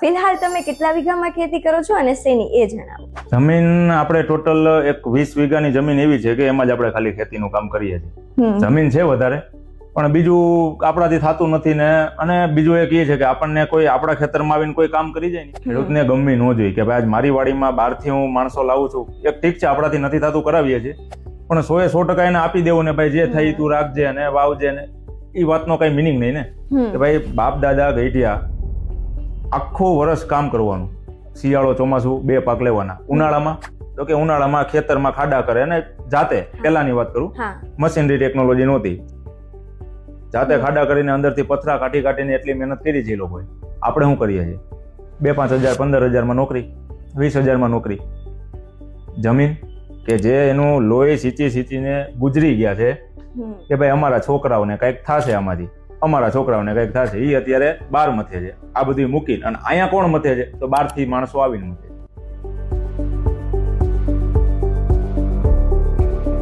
ફિલહાલ તમે કેટલા વીઘામાં ખેતી કરો છો અને શેની એ જણાવો. જમીન આપણે ટોટલ એક 20 વીઘાની જમીન એવી છે કે એમાં જ આપણે ખાલી ખેતીનું કામ કરીએ છીએ. જમીન છે વધારે, પણ બીજું આપણાથી થતું નથી ને. અને બીજું એક એ છે કે આપણને કોઈ આપણા ખેતરમાં આવીને કોઈ કામ કરી જાય ને, ખેડૂતને ગમવી ન જોઈએ કે ભાઈ આજ મારી વાડીમાં બહારથી હું માણસો લાવું છું. એક ઠીક છે, આપણાથી નથી થતું કરાવીએ છીએ, પણ 100% એને આપી દેવું ને ભાઈ જે થઈ તું રાખજે અને વાવજે ને, એ વાતનો કઈ મિનિંગ નહીં ને. કે ભાઈ બાપ દાદા ગઈઢિયા આખું વર્ષ કામ કરવાનું, શિયાળો ચોમાસું 2 પાક લેવાના. ઉનાળામાં તો કે ઉનાળામાં ખેતરમાં ખાડા કરે અને જાતે, પેલાની વાત કરું, મશીનરી ટેકનોલોજી નહોતી, જાતે ખાડા કરીને અંદરથી પથરા કાઢીને એટલી મહેનત કરી છે એ લોકોએ. આપણે શું કરીએ છીએ? 2-5 હજાર 15,000માં નોકરી, 20,000માં નોકરી. જમીન કે જે એનું લોહી સિંચીને ગુજરી ગયા છે કે ભાઈ અમારા છોકરાઓને કંઈક થશે, આમાંથી અમારા છોકરાઓને કંઈક થશે, એ અત્યારે બહાર મથે છે. આ બધું મૂકીને અને અહીંયા કોણ મથે છે? તો બહારથી માણસો આવીને મથે છે.